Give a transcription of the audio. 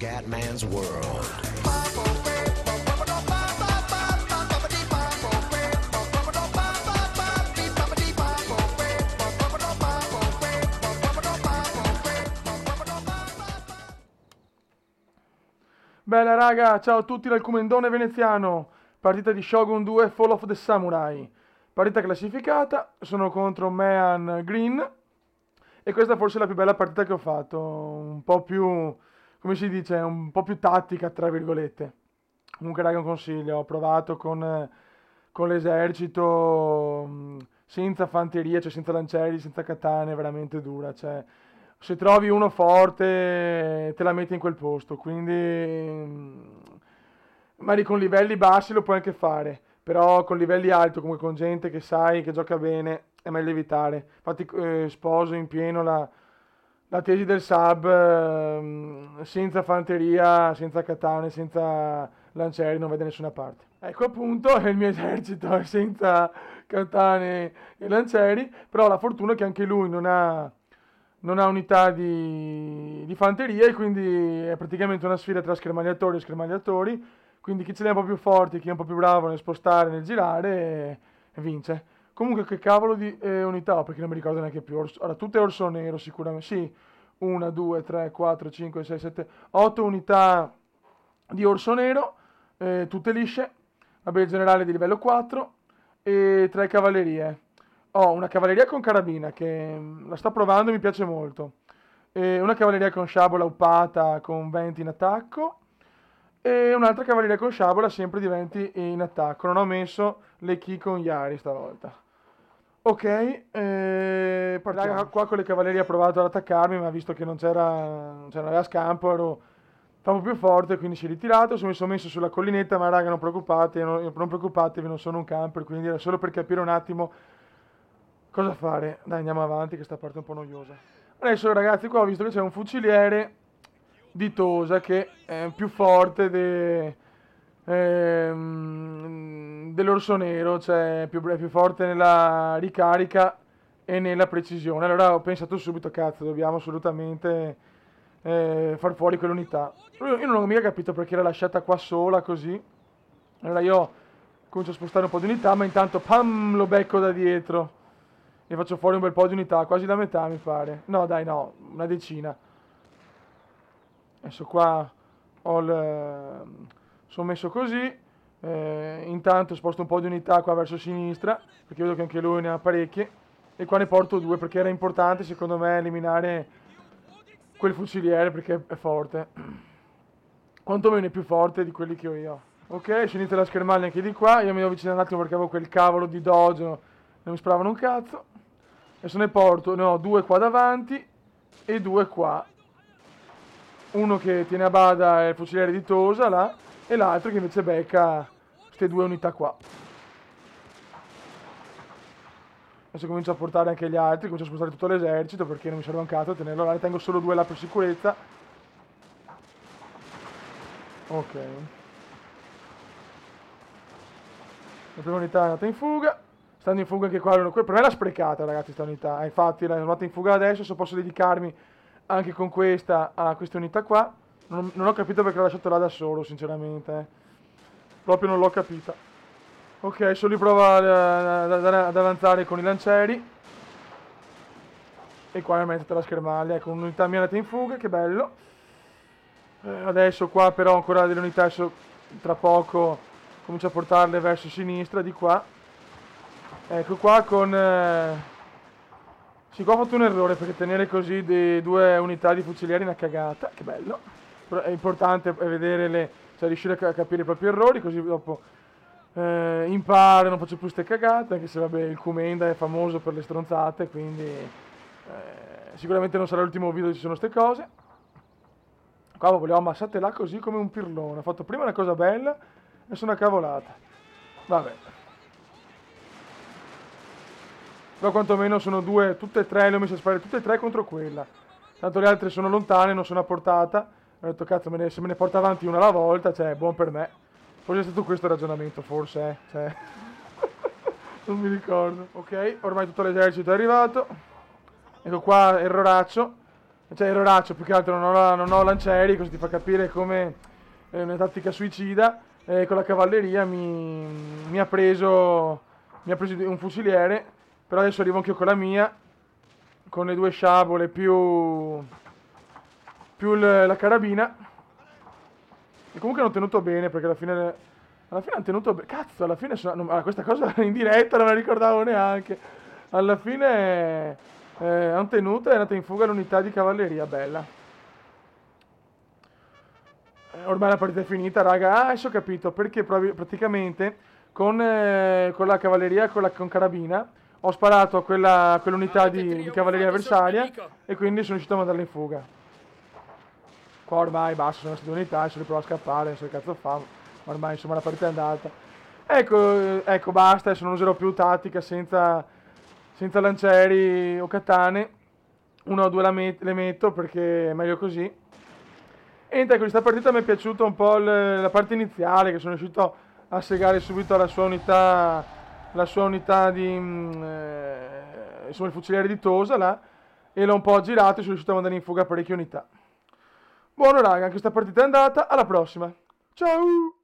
Scatman's World. Bella raga, ciao a tutti dal Comendone veneziano. Partita di Shogun 2 Fall of the Samurai. Partita classificata, sono contro Mean Green. E questa forse è la più bella partita che ho fatto. Un po' più, come si dice, un po' più tattica, tra virgolette. Comunque raga, un consiglio, ho provato con l'esercito senza fanteria, cioè senza lancieri, senza katane, è veramente dura. Cioè, se trovi uno forte te la metti in quel posto, quindi magari con livelli bassi lo puoi anche fare, però con livelli alti, come con gente che sai che gioca bene, è meglio evitare. Infatti sposo in pieno la tesi del sub, senza fanteria, senza katane, senza lancieri non vai da nessuna parte. Ecco appunto il mio esercito è senza katane e lancieri, però la fortuna è che anche lui non ha unità di fanteria e quindi è praticamente una sfida tra schermagliatori e schermagliatori, quindi chi ce l'ha un po' più forte, chi è un po' più bravo nel spostare, nel girare, vince. Comunque che cavolo di unità ho, perché non mi ricordo neanche più. Allora, tutte orso nero sicuramente, sì, 1, 2, 3, 4, 5, 6, 7, 8 unità di orso nero, tutte lisce, vabbè il generale di livello 4 e 3 cavallerie. Ho una cavalleria con carabina che la sto provando e mi piace molto. E una cavalleria con sciabola uppata con 20 in attacco. E un'altra cavalleria con sciabola sempre di 20 in attacco. Non ho messo le key con Yari stavolta. Ok, partiamo. Raga, qua con le cavallerie ho provato ad attaccarmi, ma visto che non aveva scampo, ero troppo più forte, quindi si è ritirato. Mi sono messo sulla collinetta, ma raga, non preoccupate, non preoccupatevi, non sono un camper, quindi era solo per capire un attimo cosa fare. Dai, andiamo avanti, che sta parte è un po' noiosa. Adesso, ragazzi, qua ho visto che c'è un fuciliere di Tosa che è più forte dell'orso nero, cioè è più forte nella ricarica e nella precisione. Allora ho pensato subito, cazzo, dobbiamo assolutamente far fuori quell'unità. Io non ho mica capito perché l'ha lasciata qua sola così. Allora io comincio a spostare un po' di unità, ma intanto pam, lo becco da dietro. Ne faccio fuori un bel po' di unità, quasi la metà mi pare. No, dai, no, una decina. Adesso qua sono messo così. Intanto sposto un po' di unità qua verso sinistra, perché vedo che anche lui ne ha parecchie. E qua ne porto due, perché era importante secondo me eliminare quel fuciliere, perché è forte. Quantomeno è più forte di quelli che ho io. Ok, finita la schermaglia anche di qua. Io mi devo avvicinare un attimo perché avevo quel cavolo di dojo, non mi spravano un cazzo. Adesso ne porto, ne ho due qua davanti e due qua. Uno che tiene a bada il fuciliere di Tosa là, e l'altro che invece becca queste due unità qua. Adesso comincio a portare anche gli altri, comincio a spostare tutto l'esercito perché non mi serve un cazzo tenerlo là, ne tengo solo due là per sicurezza. Ok. La prima unità è andata in fuga. Stando in fuga anche qua, per me l'ha sprecata ragazzi sta unità. Infatti l'ho andata in fuga adesso, se posso dedicarmi anche con questa a questa unità qua. Non ho capito perché l'ho lasciato là da solo, sinceramente. Proprio non l'ho capita. Ok, adesso li provo ad avanzare con i lancieri. E qua mi mettete la schermaglia, ecco, un'unità mia è andata in fuga, che bello. Adesso qua però ancora delle unità, adesso tra poco comincio a portarle verso sinistra, di qua. Ecco qua con... Sì, qua ho fatto un errore perché tenere così due unità di fucilieri è una cagata, che bello. Però è importante vedere cioè riuscire a capire i propri errori, così dopo imparo, non faccio più ste cagate, anche se vabbè il Kumenda è famoso per le stronzate, quindi sicuramente non sarà l'ultimo video dove ci sono ste cose. Qua volevo ammassate là così come un pirlone, ho fatto prima una cosa bella e sono una cavolata. Vabbè. Però quantomeno sono due, tutte e tre, le ho messe a sparare tutte e tre contro quella. Tanto le altre sono lontane, non sono a portata. Ho detto cazzo, se me ne porta avanti una alla volta, cioè, buon per me. Forse è stato questo il ragionamento, forse, cioè. Non mi ricordo. Ok, ormai tutto l'esercito è arrivato. Ecco qua, erroraccio. cioè eroraccio, più che altro non ho lancieri, così ti fa capire come è una tattica suicida. Con la cavalleria mi ha preso un fuciliere, però adesso arrivo anch'io con la mia, con le due sciabole più la carabina. E comunque hanno tenuto bene, perché alla fine hanno tenuto bene. Cazzo, alla fine questa cosa in diretta non me la ricordavo neanche. Alla fine hanno tenuto e è andata in fuga l'unità di cavalleria, bella. Ormai la partita è finita, raga. Ah, adesso ho capito, perché praticamente con la cavalleria, con carabina, ho sparato a quell'unità Avete di cavalleria trionfato sul avversaria nemico. e quindi sono riuscito a mandarla in fuga. Qua ormai basta, sono queste due unità, adesso riprovo a scappare, non so che cazzo fa. Ormai insomma la partita è andata. Ecco, basta, adesso non userò più tattica senza lancieri o katane. Una o due le metto perché è meglio così. E niente, questa partita mi è piaciuta un po' la parte iniziale, che sono riuscito a segare subito la sua unità di, insomma, il fuciliere di Tosa là, e l'ho un po' girato e sono riuscito a mandare in fuga parecchie unità. Buono raga, anche questa partita è andata, alla prossima. Ciao!